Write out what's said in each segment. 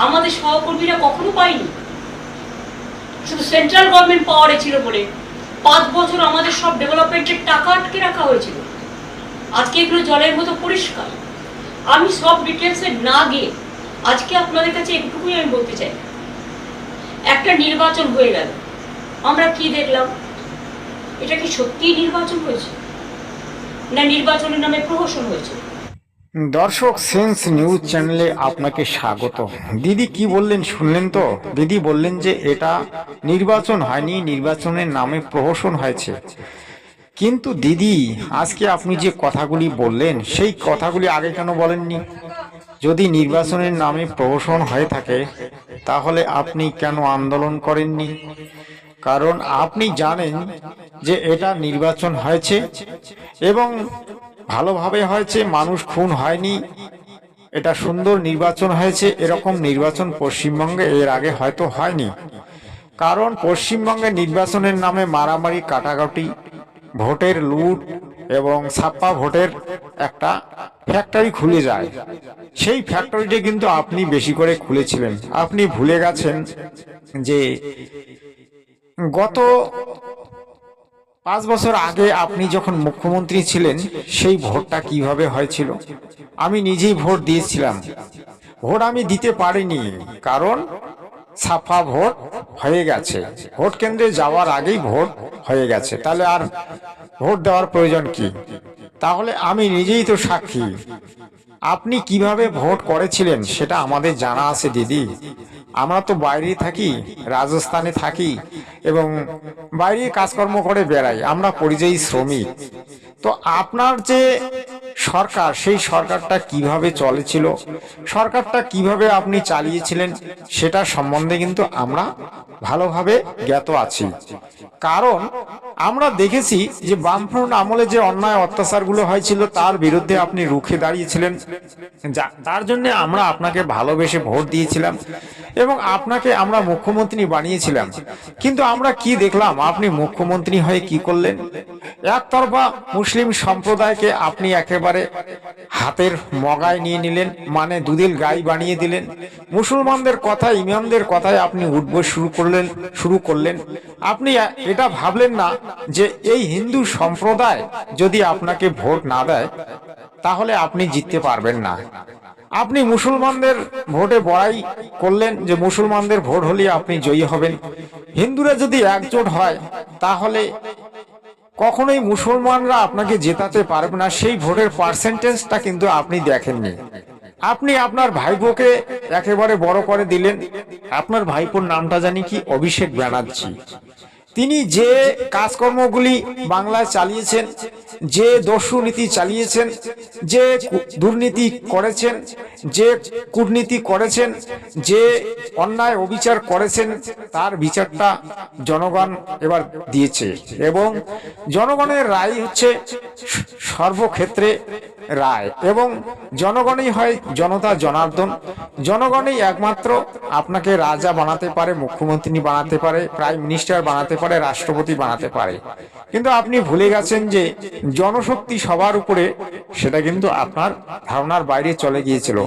আমাদের সহকর্মীরা কখনো পায়নি। শুধু সেন্ট্রাল গভর্নমেন্ট পাওয়ারে ছিল বলে 5 বছর আমাদের সব ডেভেলপমেন্টের টাকা আটকে রাখা হয়েছিল। আজকে এগুলো জলের মতো পরিষ্কার। আমি সব ডিটেলসে না গিয়ে আজকে আপনাদের কাছে একটুকুই আমি বলতে চাই, একটা নির্বাচন হয়ে গেল, আমরা কি দেখলাম? এটা কি সত্যিই নির্বাচন হয়েছে, না নির্বাচনের নামে প্রহসন হয়েছে? দর্শক, সেন্স নিউজ চ্যানেলে আপনাকে স্বাগত। দিদি কি বললেন শুনলেন তো? দিদি বললেন যে এটা নির্বাচন হয়নি, নির্বাচনের নামে প্রহসন হয়েছে। কিন্তু দিদি, আজকে আপনি যে কথাগুলি বললেন সেই কথাগুলি আগে কেন বলেননি? যদি নির্বাচনের নামে প্রহসন হয়ে থাকে তাহলে আপনি কেন আন্দোলন করেননি? কারণ আপনি জানেন যে এটা নির্বাচন হয়েছে এবং ভালোভাবে হয়েছে, মানুষ খুন হয়নি, এটা সুন্দর নির্বাচন হয়েছে। এরকম নির্বাচন পশ্চিমবঙ্গে এর আগে হয়তো হয়নি। কারণ পশ্চিমবঙ্গে নির্বাচনের নামে মারামারি, কাটাকাটি, ভোটের লুট এবং ছাপ্পা ভোটের একটা ফ্যাক্টরি খুলে যায়। সেই ফ্যাক্টরিটা কিন্তু আপনি বেশি করে খুলেছিলেন। আপনি ভুলে গেছেন যে গত 5 বছর আগে আপনি যখন মুখ্যমন্ত্রী ছিলেন সেই ভোটটা কিভাবে হয়েছিল। আমি নিজেই ভোট দিয়েছিলাম। ভোট আমি দিতে পারিনি কারণ ছাপ্পা ভোট হয়ে গেছে। ভোট কেন্দ্রে যাওয়ার আগেই ভোট হয়ে গেছে, তাহলে আর ভোট দেওয়ার প্রয়োজন কি? তাহলে আমি নিজেই তো সাক্ষী। আপনি কিভাবে ভোট করেছিলেন সেটা আমাদের জানা আছে দিদি। আমরা তো বাইরে থাকি, রাজস্থানে থাকি এবং বাইরে কাজকর্ম করে বেড়াই, আমরা পরিযায়ী শ্রমিক। তো আপনার যে সরকার, সেই সরকারটা কিভাবে চলেছিল, সরকারটা কিভাবে আপনি চালিয়েছিলেন সেটা সম্বন্ধে কিন্তু আমরা ভালোভাবে জ্ঞাত আছি। কারণ আমরা দেখেছি যে বামফ্রন্ট আমলে যে অন্যায় অত্যাচারগুলো হয়েছিল তার বিরুদ্ধে আপনি রুখে দাঁড়িয়েছিলেন। তার জন্য আমরা আপনাকে ভালোবেসে ভোট দিয়েছিলাম এবং আপনাকে আমরা মুখ্যমন্ত্রী বানিয়েছিলাম। কিন্তু আমরা কি দেখলাম, আপনি মুখ্যমন্ত্রী হয়ে কি করলেন? একতরফা মুসলিম সম্প্রদায়কে আপনি একেবারে হাতের মগায় নিয়ে নিলেন, মানে দুধের গাই বানিয়ে দিলেন। মুসলমানদের কথায়, ইমামদের কথায় আপনি উঠবস শুরু করলেন। আপনি এটা ভাবলেন না যে এই হিন্দু সম্প্রদায় যদি আপনাকে ভোট না দেয় তাহলে আপনি জিততে পারবেন না। আপনি মুসলমানদের ভোটে বড়াই করলেন যে মুসলমানদের ভোট হলে আপনি জয়ী হবেন। হিন্দুরা যদি একজোট হয় তাহলে কখনোই মুসলমানরা আপনাকে জেতাতে পারবে না। সেই ভোটের পার্সেন্টেজটা কিন্তু আপনি দেখেননি। আপনি আপনার ভাইপোকে একেবারে বড় করে দিলেন। আপনার ভাইপোর নামটা জানি কি, অভিষেক ব্যানার্জি। তিনি যে কাজকর্মগুলি বাংলায় চালিয়েছেন, যে দস্যুনীতি চালিয়েছেন, যে দুর্নীতি করেছেন, যে কূটনীতি করেছেন, যে অন্যায় অবিচার করেছেন, তার বিচারটা জনগণ এবার দিয়েছে এবং জনগণের রায় হচ্ছে সর্বক্ষেত্রে রায় এবং জনগণই হয় জনতা জনার্দন। জনগণই একমাত্র আপনাকে রাজা বানাতে পারে, মুখ্যমন্ত্রী বানাতে পারে, প্রাইম মিনিস্টার বানাতে পারে, রাষ্ট্রপতি বানাতে পারে। কিন্তু আপনি ভুলে গেছেন যে জনশক্তি সবার উপরে, সেটা কিন্তু আপনার ধারণার বাইরে চলে গিয়েছিল।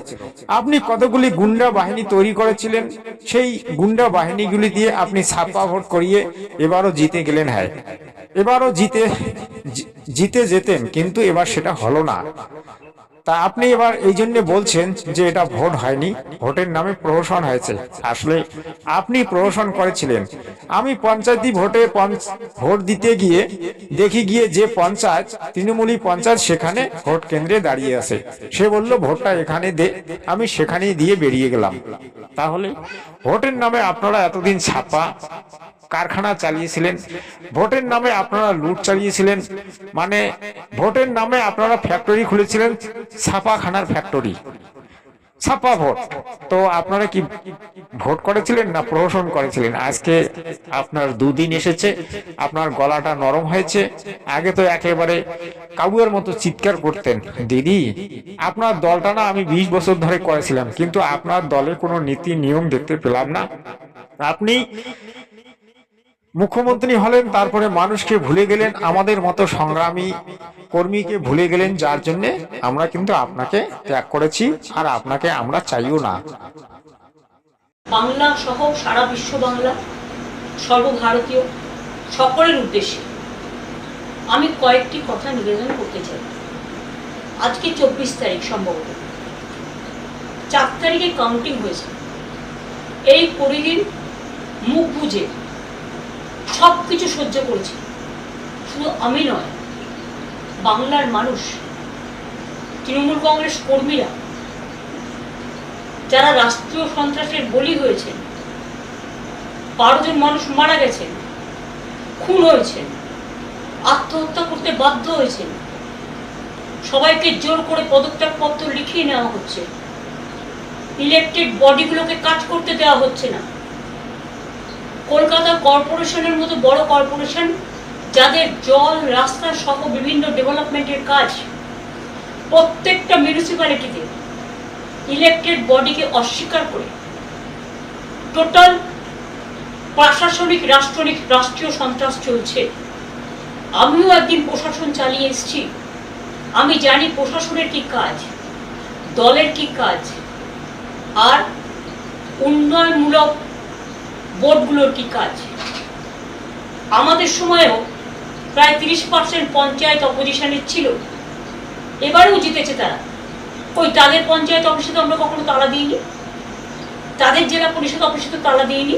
আপনি কতগুলি গুন্ডা বাহিনী তৈরি করেছিলেন, সেই গুন্ডা বাহিনীগুলি দিয়ে আপনি ছাপ্পা ভোট করিয়ে এবারও জিতে গেলেন। হ্যাঁ, এবারও জিতে যেতেন, কিন্তু এবার সেটা হলো না। তা আপনি এবার এই জন্য বলছেন যে এটা ভোট হয়নি, ভোটের নামে প্রহসন হয়েছে। আসলে আপনি প্রহসন করেছিলেন। আমি পঞ্চায়েতি ভোটে ভোট দিতে গিয়ে দেখি গিয়ে যে পঞ্চায়েত, তৃণমূলী পঞ্চায়েত, সেখানে ভোট কেন্দ্রে দাঁড়িয়ে আছে। সে বলল ভোটটা এখানে দে, আমি সেখানেই দিয়ে বেরিয়ে গেলাম। তাহলে ভোটের নামে আপনারা এতদিন ছাপা কারখানা চালিয়েছিলেন, ভোটের নামে আপনারা লুট চালিয়েছিলেন, মানে ভোটের নামে আপনারা ফ্যাক্টরি খুলেছিলেন, ছাপাখানার ফ্যাক্টরি, ছাপা ভোট। তো আপনারা কি ভোট করেছিলেন না প্রহসন করেছিলেন? আজকে আপনার 2 দিন এসেছে, আপনার গলাটা নরম হয়েছে। আগে তো একেবারে কাবুয়ের মতো চিৎকার করতেন। দিদি, আপনার দলটা না আমি 20 বছর ধরে করেছিলাম, কিন্তু আপনার দলে কোনো নীতি নিয়ম দেখতে পেলাম না। আপনি মুখ্যমন্ত্রী হলেন, তারপরে মানুষকে ভুলে গেলেন, আমাদের মতো সংগ্রামী কর্মীকে ভুলে গেলেন, যার জন্য আমরা কিন্তু আপনাকে ত্যাগ করেছি আর আপনাকে আমরা চাইও না। বাংলা সহ সারা বিশ্ব বাংলা, সর্বভারতীয় সকলের উদ্দেশ্যে আমি কয়েকটি কথা নিবেদন করতে চাই। আজকে 24 তারিখ, সম্ভবত 4 তারিখে কাউন্টিং হয়েছে। এই পরিদিন মুখ বুঝে সব কিছু সহ্য করেছি। শুধু আমি নয়, বাংলার মানুষ, তৃণমূল কংগ্রেস কর্মীরা, যারা রাষ্ট্রীয় সন্ত্রাসের বলি হয়েছেন, 12 জন মানুষ মারা গেছেন, খুন হয়েছেন, আত্মহত্যা করতে বাধ্য হয়েছেন, সবাইকে জোর করে পদত্যাগপত্র লিখিয়ে নেওয়া হচ্ছে, ইলেকটেড বডিগুলোকে কাজ করতে দেওয়া হচ্ছে না। কলকাতা কর্পোরেশনের মতো বড় কর্পোরেশন, যাদের জল, রাস্তা সহ বিভিন্ন ডেভেলপমেন্টের কাজ, প্রত্যেকটা মিউনিসিপ্যালিটিতে ইলেকটেড বডিকে অস্বীকার করে টোটাল প্রশাসনিক রাষ্ট্রীয় সন্ত্রাস চলছে। আমিও একদিন প্রশাসন চালিয়ে এসেছি। আমি জানি প্রশাসনের কি কাজ, দলের কি কাজ, আর উন্নয়নমূলক বোর্ডগুলোর কি কাজ। আমাদের সময়েও প্রায় 30% পঞ্চায়েত অপোজিশনের ছিল, এবারেও জিতেছে তারা। ওই তাদের পঞ্চায়েত অফিসে তো আমরা কখনো তালা দিইনি, তাদের জেলা পরিষদ অফিসে তো তালা দিইনি,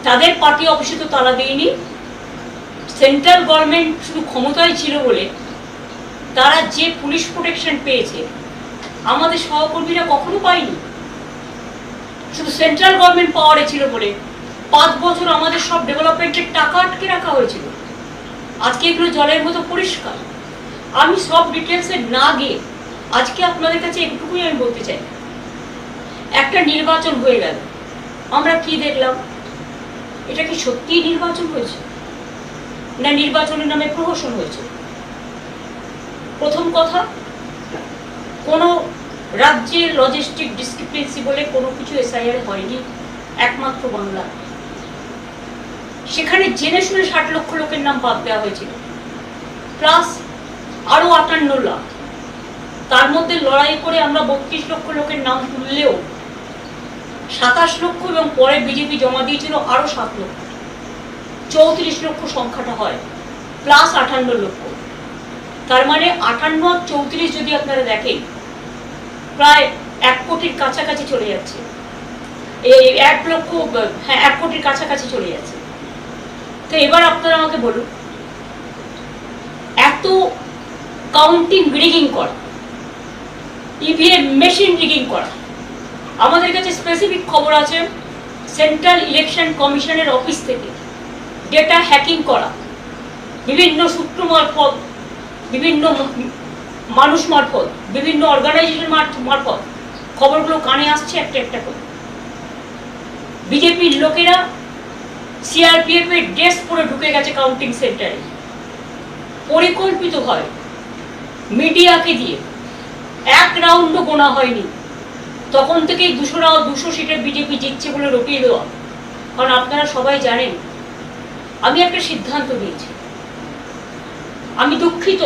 তাদের পার্টি অফিসে তো তালা দিইনি। সেন্ট্রাল গভর্নমেন্ট শুধু ক্ষমতায় ছিল বলে তারা যে পুলিশ প্রোটেকশন পেয়েছে, আমাদের সহকর্মীরা কখনো পায়নি। শুধু সেন্ট্রাল গভর্নমেন্ট পাওয়ারে ছিল বলে 5 বছর আমাদের সব ডেভেলপমেন্টের টাকা আটকে রাখা হয়েছিল। আজকে এগুলো জলের মতো পরিষ্কার। আমি সব ডিটেলসে না গিয়ে আজকে আপনাদের কাছে একটুকুই আমি বলতে চাই, একটা নির্বাচন হয়ে গেল, আমরা কি দেখলাম? এটা কি সত্যিই নির্বাচন হয়েছে, না নির্বাচনের নামে প্রহসন হয়েছে? প্রথম কথা, কোনো রাজ্যের লজিস্টিক ডিসক্রিপেন্সি বলে কোনো কিছু এসআইআর হয়নি, একমাত্র বাংলা। সেখানে জেনে শুনে 60 লক্ষ লোকের নাম বাদ দেওয়া হয়েছিল, প্লাস আরো 58 লাখ। তার মধ্যে লড়াই করে আমরা 32 লক্ষ লোকের নাম তুললেও 27 লক্ষ, এবং পরে বিজেপি জমা দিয়েছিল আরো 7 লক্ষ, 34 লক্ষ সংখ্যাটা হয়, প্লাস 58 লক্ষ। তার মানে 58 আর 34 যদি আপনারা দেখেন, প্রায় 1 কোটির কাছাকাছি চলে যাচ্ছে। এই 1 লক্ষ, হ্যাঁ 1 কোটির কাছাকাছি চলে যাচ্ছে। তো এবার আপনারা আমাকে বলুন, এত কাউন্টিং রিগিং করা, ইভিএম মেশিন রিগিং করা, আমাদের কাছে স্পেসিফিক খবর আছে সেন্ট্রাল ইলেকশন কমিশনের অফিস থেকে ডেটা হ্যাকিং করা, বিভিন্ন সূত্র মারফত, বিভিন্ন মানুষ মারফত, বিভিন্ন অর্গানাইজেশন মারফত খবরগুলো কানে আসছে একটা একটা করে। বিজেপির লোকেরা সিআরপিএফ এর ড্রেস পরে ঢুকে গেছে কাউন্টিং সেন্টারে, পরিকল্পিতভাবে মিডিয়াকে দিয়ে। 1 রাউন্ডও গোনা হয়নি, তখন থেকেই 200 সিটের বিজেপি জিতছে বলে রটিয়ে দেওয়া। কারণ আপনারা সবাই জানেন, আমি একটা সিদ্ধান্ত নিয়েছি। আমি দুঃখিত,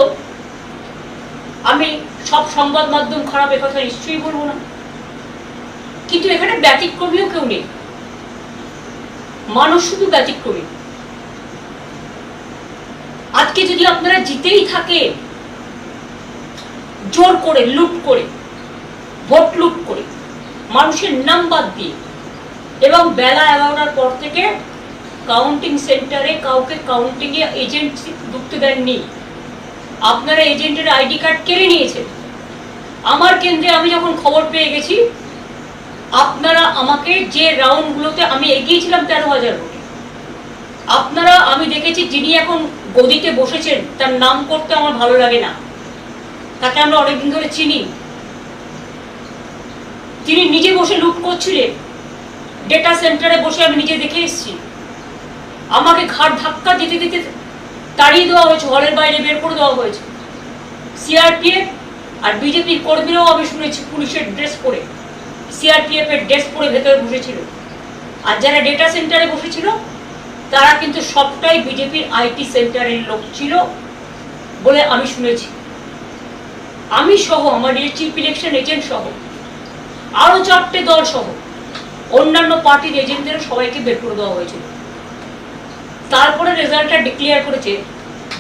আমি সব সংবাদ মাধ্যম খারাপ, একথা নিশ্চয়ই বলবো না, কিন্তু এখানে ব্যতিক্রমীও কেউ নেই, মানুষ শুধু ব্যতিক্রমী। আজকে যদি আপনারা জিতেই থাকে, জোর করে, লুট করে, ভোট লুট করে, মানুষের নাম বাদ দিয়ে, এবং বেলা 11টার পর থেকে কাউন্টিং সেন্টারে কাউকে কাউন্টিং এ এজেন্ট ঢুকতে দেননি, আপনারা এজেন্টের আইডি কার্ড কেড়ে নিয়েছেন। আমার কেন্দ্রে আমি যখন খবর পেয়ে গেছি, আপনারা আমাকে যে রাউন্ডগুলোতে আমি এগিয়েছিলাম 13,000 ভোটে, আপনারা, আমি দেখেছি যিনি এখন গদিতে বসেছেন, তার নাম করতে আমার ভালো লাগে না, তাকে আমরা অনেকদিন ধরে চিনি। তিনি নিজে বসে লুট করছিলেন, ডেটা সেন্টারে বসে আমি নিজে দেখে এসেছি। আমাকে ঘাড় ধাক্কা দিতে দিতে তাড়িয়ে দেওয়া হয়েছে, হলের বাইরে বের করে দেওয়া হয়েছে। সিআরপিএফ আর বিজেপির কর্মীরাও আমি শুনেছি পুলিশের ড্রেস পরে, সিআরপিএফ এর ড্রেস পরে ভেতরে বসেছিল। আর যারা ডেটা সেন্টারে বসেছিল তারা কিন্তু সবটাই বিজেপির আইটি সেন্টারের লোক ছিল বলে আমি শুনেছি। আমি সহ, আমার চিফ ইলেকশন এজেন্ট সহ, আরো 4টে দল সহ অন্যান্য পার্টির এজেন্টদের সবাইকে বের করে দেওয়া হয়েছিল। তারপরে রেজাল্টটা ডিক্লেয়ার করেছে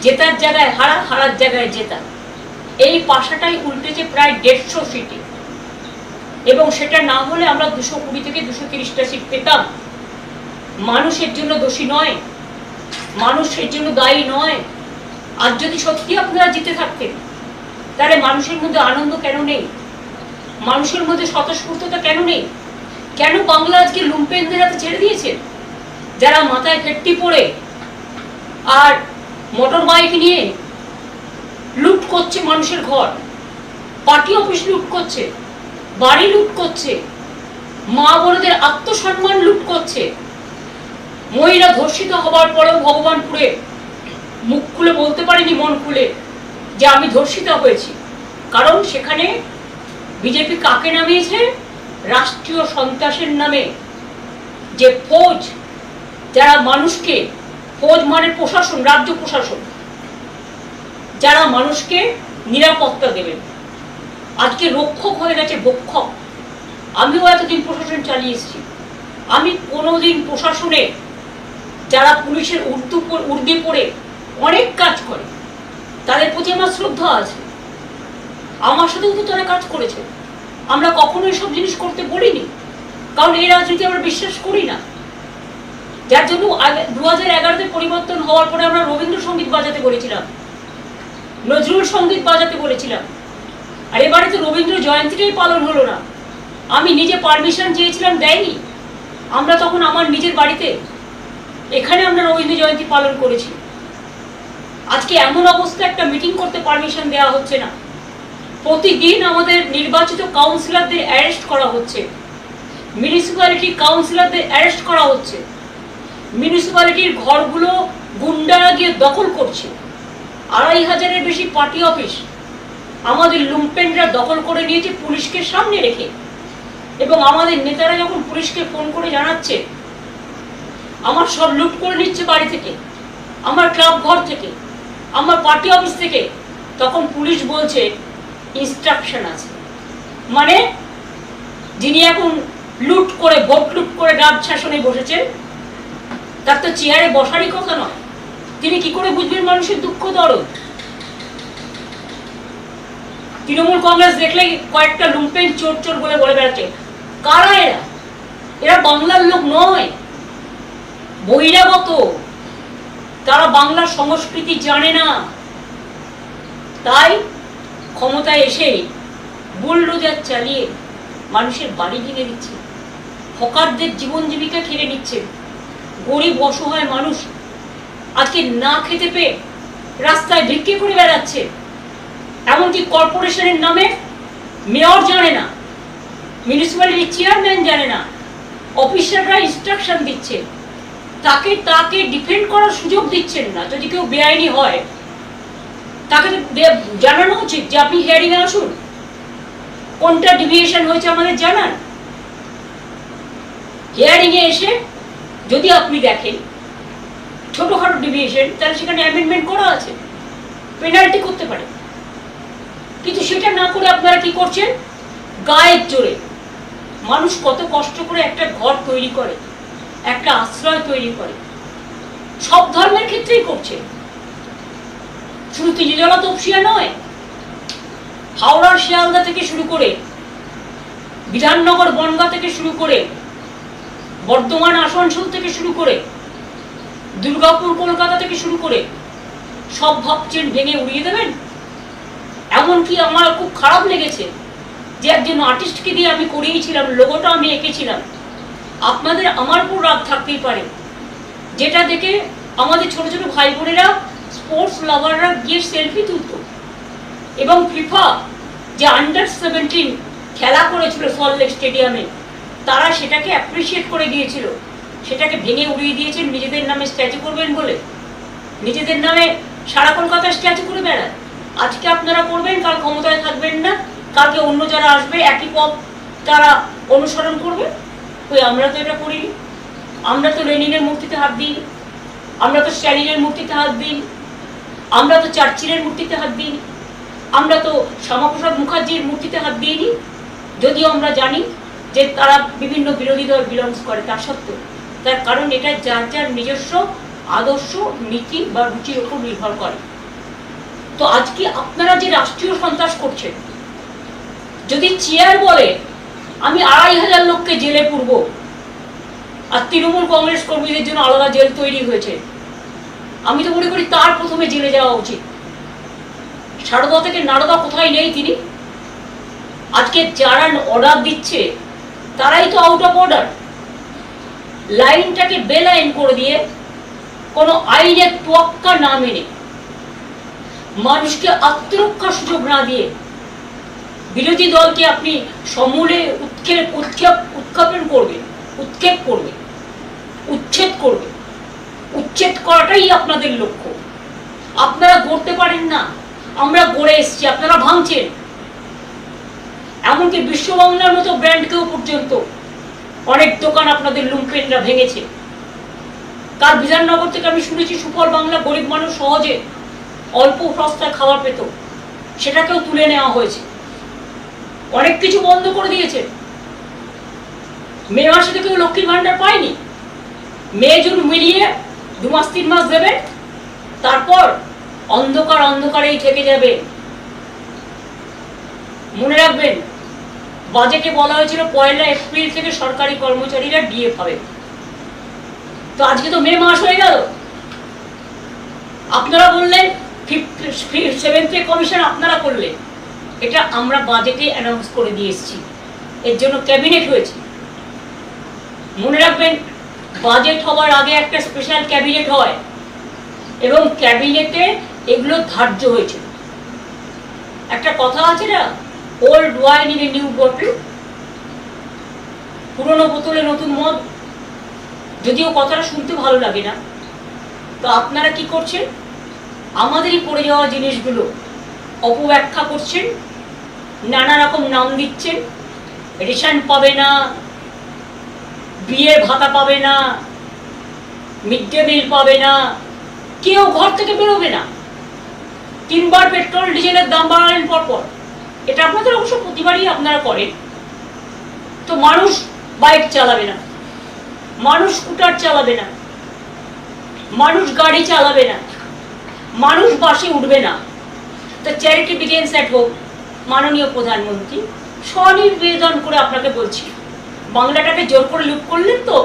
জেতার জায়গায় হারা, হারার জায়গায় জেতা। এই পাশাটাই উল্টেছে প্রায় 150 সিটে, এবং সেটা না হলে আমরা 220 থেকে 230টা সিট পেতাম। মানুষের জন্য দোষী নয়, মানুষের জন্য দায়ী নয়। আর যদি সত্যি আপনারা জিতে থাকতেন, তাহলে মানুষের মধ্যে আনন্দ কেন নেই? মানুষের মধ্যে স্বতঃস্ফূর্ততা কেন নেই? কেন বাংলা আজকে লুম্পেনদের হাতে ছেড়ে দিয়েছেন, যারা মাথায় ফেট্টি পড়ে আর মোটর বাইক নিয়ে লুট করছে মানুষের ঘর, পার্টি অফিস লুট করছে, বাড়ি লুট করছে, মা বোনদের আত্মসম্মান লুট করছে। মহিলা ধর্ষিত হবার পরেও ভগবানপুরে মুখ খুলে বলতে পারেনি, মন খুলে, যে আমি ধর্ষিত হয়েছি। কারণ সেখানে বিজেপি কাকে নামিয়েছে? রাষ্ট্রীয় সন্ত্রাসের নামে যে ফৌজ, যারা মানুষকে, ফৌজ মানে প্রশাসন, রাজ্য প্রশাসন, যারা মানুষকে নিরাপত্তা দেবেন, আজকে রক্ষক হয়ে গেছে ভক্ষক। আমিও এতদিন প্রশাসন চালিয়ে এসেছি, আমি কোনোদিন প্রশাসনে যারা পুলিশের উর্দি পড়ে অনেক কাজ করে তাদের প্রতি আমার শ্রদ্ধা আছে। আমার সাথেও তো তারা কাজ করেছে, আমরা কখনো এসব জিনিস করতে বলিনি, কারণ এই রাজনীতি আমরা বিশ্বাস করি না। যার জন্য 2011-তে পরিবর্তন হওয়ার পরে আমরা রবীন্দ্রসঙ্গীত বাজাতে বলেছিলাম, নজরুল সঙ্গীত বাজাতে বলেছিলাম, আর এবারে তো রবীন্দ্র জয়ন্তীটাই পালন হলো না। আমি নিজে পারমিশন চেয়েছিলাম, দেয়নি। আমরা তখন আমার নিজের বাড়িতে এখানে আমরা রবীন্দ্র জয়ন্তী পালন করেছি। আজকে এমন অবস্থা, একটা মিটিং করতে পারমিশন দেওয়া হচ্ছে না। প্রতিদিন আমাদের নির্বাচিত কাউন্সিলরদের অ্যারেস্ট করা হচ্ছে, মিউনিসিপ্যালিটি কাউন্সিলরদের অ্যারেস্ট করা হচ্ছে, মিউনিসিপ্যালিটির ঘরগুলো গুন্ডারা গিয়ে দখল করছে। 2500-এর বেশি পার্টি অফিস আমাদের লুম্পেনরা দখল করে নিয়েছে পুলিশকে সামনে রেখে। এবং আমাদের নেতারা যখন পুলিশকে ফোন করে জানাচ্ছে আমার সব লুট করে নিচ্ছে বাড়ি থেকে, আমার ক্লাব ঘর থেকে, আমার পার্টি অফিস থেকে, তখন পুলিশ বলছে ইনস্ট্রাকশন আছে। মানে যিনি এখন লুট করে, ভোট লুট করে রাজ শাসনে বসেছেন, তার তো চেয়ারে বসারই কথা নয়। তিনি কি করে বুঝবেন মানুষের দুঃখ দরদ? তৃণমূল কংগ্রেস দেখলে কয়েকটা লুম্পেন চোর চোর বলে বলে বেড়াচ্ছে। কারা এরা? এরা বাংলার লোক নয়, বহিরাগত। তারা বাংলার সংস্কৃতি জানে না। তাই ক্ষমতায় এসেই বুলডোজার চালিয়ে মানুষের বাড়ি ভেঙে দিচ্ছে, হকারদের জীবন জীবিকা কেড়ে নিচ্ছে। গরিব অসহায় মানুষ আজকে না খেতে পেয়ে রাস্তায় ভিক্ষে করে বেড়াচ্ছে। এমনকি কর্পোরেশনের নামে মেয়র জানে না, মিউনিসিপ্যালিটির চেয়ারম্যান জানে না, অফিসাররা ইনস্ট্রাকশন দিচ্ছে, তাকে ডিফেন্ড করার সুযোগ দিচ্ছেন না। যদি কেউ বেআইনি হয় তাকে জানানো উচিত যে আপনি হিয়ারিং এ আসুন, কোনটা ডিভিয়েশন হয়েছে আমাদের জানান। হিয়ারিং এ এসে যদি আপনি দেখেন ছোটখাটো ডিভিয়েশন, তাহলে সেখানে অ্যামেন্ডমেন্ট করা আছে, পেনাল্টি করতে পারে। কিন্তু সেটা না করে আপনারা কি করছেন? গায়ের জোরে মানুষ কত কষ্ট করে একটা ঘর তৈরি করে, একটা আশ্রয় তৈরি করে, সব ধর্মের ক্ষেত্রেই করছে, শুধু তিনজলা তপসিয়া নয়। হাওড়ার শিয়ালদা থেকে শুরু করে, বিধাননগর বনগাঁ থেকে শুরু করে, বর্ধমান আসানসোল থেকে শুরু করে, দুর্গাপুর কলকাতা থেকে শুরু করে, সব ভাবছেন ভেঙে উড়িয়ে দেবেন। এমনকি আমার খুব খারাপ লেগেছে যে একজন আর্টিস্টকে দিয়ে আমি করিয়েছিলাম, লোগোটা আমি এঁকেছিলাম। আপনাদের আমার উপর রাগ থাকতেই পারে, যেটা দেখে আমাদের ছোট ছোট ভাই বোনেরা, স্পোর্টস লাভাররা গিয়ে সেলফি তুলত। এবং ফিফা যে আন্ডার-17 খেলা করেছিল সল্টলেক স্টেডিয়ামে, তারা সেটাকে অ্যাপ্রিসিয়েট করে দিয়েছিল। সেটাকে ভেঙে উড়িয়ে দিয়েছেন নিজেদের নামে স্ট্যাচু করবেন বলে। নিজেদের নামে সারা কলকাতা স্ট্যাচু করে বেড়ায়। আজকে আপনারা করবেন, কাল ক্ষমতায় থাকবেন না, কালকে অন্য যারা আসবে একই পথ তারা অনুসরণ করবে। ওই আমরা তো এটা করিনি। আমরা তো লেনিনের মূর্তিতে হাত দিই, আমরা তো স্ট্যালিনের মূর্তিতে হাত দিই, আমরা তো চার্চিলের মূর্তিতে হাত দিই, আমরা তো শ্যামাপ্রসাদ মুখার্জির মূর্তিতে হাত দিইনি। যদিও আমরা জানি যে তারা বিভিন্ন বিরোধী দল বিলংস করে, তা সত্ত্বেও তার কারণ এটা যার যার নিজস্ব আদর্শ, নীতি বা রুচির উপর নির্ভর করে। তো আজকে আপনারা যে রাষ্ট্রীয় সন্ত্রাস করছেন, যদি চেয়ার বলে আমি ২৫০০ লোককে জেলে পুরব, আর তৃণমূল কংগ্রেস কর্মীদের জন্য আলাদা জেল তৈরি হয়েছে, আমি তো মনে করি তার প্রথমে জেলে যাওয়া উচিত। সারদা থেকে নারদা কোথায় নেই তিনি? আজকে যারা অর্ডার দিচ্ছে তারাই তো আউট অফ অর্ডার। লাইনটাকে বেলাইন করে দিয়ে কোনো আইনের তোয়াক্কা না মেনে, মানুষকে আত্মরক্ষার সুযোগ না দিয়ে বিরোধী দলকে আপনি সমূলে উৎক্ষেপণ করবে, উৎক্ষেপ করবে, উচ্ছেদ করবে। উচ্ছেদ করাটাই আপনাদের লক্ষ্য। আপনারা গড়তে পারেন না, আমরা গড়ে এসেছি, আপনারা ভাঙছেন। এমনকি বিশ্ব বাংলার মতো ব্র্যান্ডকেও পর্যন্ত অনেক দোকান আপনাদের লুম্পেনরা ভেঙেছে। কার বিধাননগর থেকে আমি শুনেছি সুফল বাংলা গরিব মানুষ সহজে অল্প সস্তায় খাবার পেত, সেটাকেও তুলে নেওয়া হয়েছে। অনেক কিছু বন্ধ করে দিয়েছে। মে মাসে তো কেউ লক্ষ্মীর ভান্ডার পায়নি। মে জুন মিলিয়ে 2 মাস 3 মাস দেবে, তারপর অন্ধকার অন্ধকারেই থেকে যাবে। মনে রাখবেন, বাজেটে বলা হয়েছিল 1 এপ্রিল থেকে সরকারি কর্মচারীরা ডিএ পাবে। তো আজকে তো মে মাস হয়ে গেল। আপনারা বললেন 7th পে কমিশন আপনারা করলেন, এটা আমরা বাজেটে অ্যানাউন্স করে দিয়ে এসেছি। এর জন্য ক্যাবিনেট হয়েছে। মনে রাখবেন, বাজেট হওয়ার আগে একটা স্পেশাল ক্যাবিনেট হয় এবং ক্যাবিনেটে এগুলো ধার্য হয়েছে। একটা কথা আছে না, old wine in a new bottle, পুরনো বোতলে নতুন মদ। যদিও কথাটা শুনতে ভালো লাগে না, তো আপনারা কি করছেন? আমাদেরই পড়ে যাওয়া জিনিসগুলো অপব্যাখ্যা করছেন, নানা রকম নাম দিচ্ছেন। রেশন পাবে না, বিয়ের ভাতা পাবে না, মিড ডে মিল পাবে না, কেউ ঘর থেকে বেরোবে না। 3 বার পেট্রোল ডিজেলের দাম বাড়ালেন পরপর। এটা আপনাদের অবশ্য প্রতিবারই আপনারা করেন। তো মানুষ বাইক চালাবে না, মানুষ স্কুটার চালাবে না, মানুষ গাড়ি চালাবে না, মানুষ বাসে উঠবে না। তো চ্যারিটি বিগিনস অ্যাট হোম। মাননীয় প্রধানমন্ত্রী স্বনির্বেদন করে আপনাকে বলছি, বাংলাটাকে জোর করে লুট করলেন তো,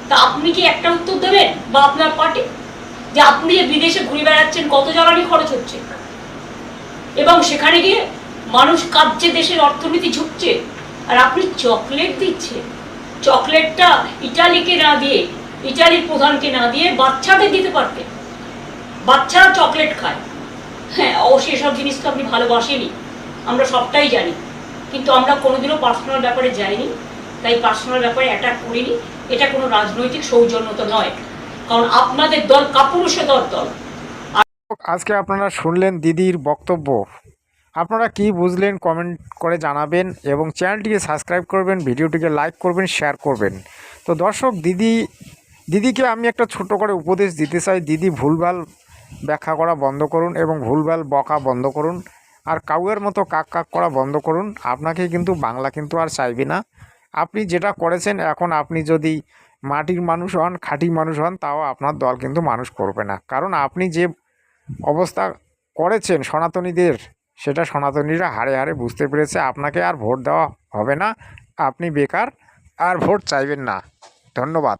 তা আপনি কি একটা উত্তর দেবেন? বা আপনার পার্টি, যে আপনি যে বিদেশে ঘুরে বেড়াচ্ছেন, কত জ্বালানি খরচ হচ্ছে, এবং সেখানে গিয়ে মানুষ কাঁদছে, দেশের অর্থনীতি ঝুঁকছে, আর আপনি চকলেট দিচ্ছেন। চকলেটটা ইটালিকে না দিয়ে, ইটালির প্রধানকে না দিয়ে বাচ্চাদের দিতে পারতেন। বাচ্চারা চকলেট খায়। হ্যাঁ, অবশ্যই এসব জিনিস তো আপনি ভালোবাসেনি, আমরা সবটাই জানি, কিন্তু আমরা কোনোদিনও পার্সোনাল ব্যাপারে যাইনি, তাই পার্সোনাল ব্যাপারে অ্যাটাক করিনি। এটা কোনো রাজনৈতিক সৌজন্যতা নয়, কারণ আপনাদের দল কাপুরুষতার দল। আজকে আপনারা শুনলেন দিদির বক্তব্য। আপনারা কি বুঝলেন কমেন্ট করে জানাবেন এবং চ্যানেলটিকে সাবস্ক্রাইব করবেন, ভিডিওটিকে লাইক করবেন, শেয়ার করবেন। তো দর্শক, দিদিকে আমি একটা ছোট করে উপদেশ দিতে চাই। দিদি ভুলভাল ব্যাখ্যা করা বন্ধ করুন এবং ভুলভাল বকা বন্ধ করুন, আর কাউয়ের মতো কাক কাক করা বন্ধ করুন। আপনাকে কিন্তু বাংলা কিন্তু আর চাইবে না। আপনি যেটা করেছেন, এখন আপনি যদি মাটির মানুষ হন, খাঁটি মানুষ হন, তাও আপনার দল কিন্তু মানুষ করবে না। কারণ আপনি যে অবস্থা করেছেন সনাতনীদের, সেটা সনাতনীরা হাড়ে হাড়ে বুঝতে পেরেছে। আপনাকে আর ভোট দেওয়া হবে না, আপনি বেকার, আর ভোট চাইবেন না। ধন্যবাদ।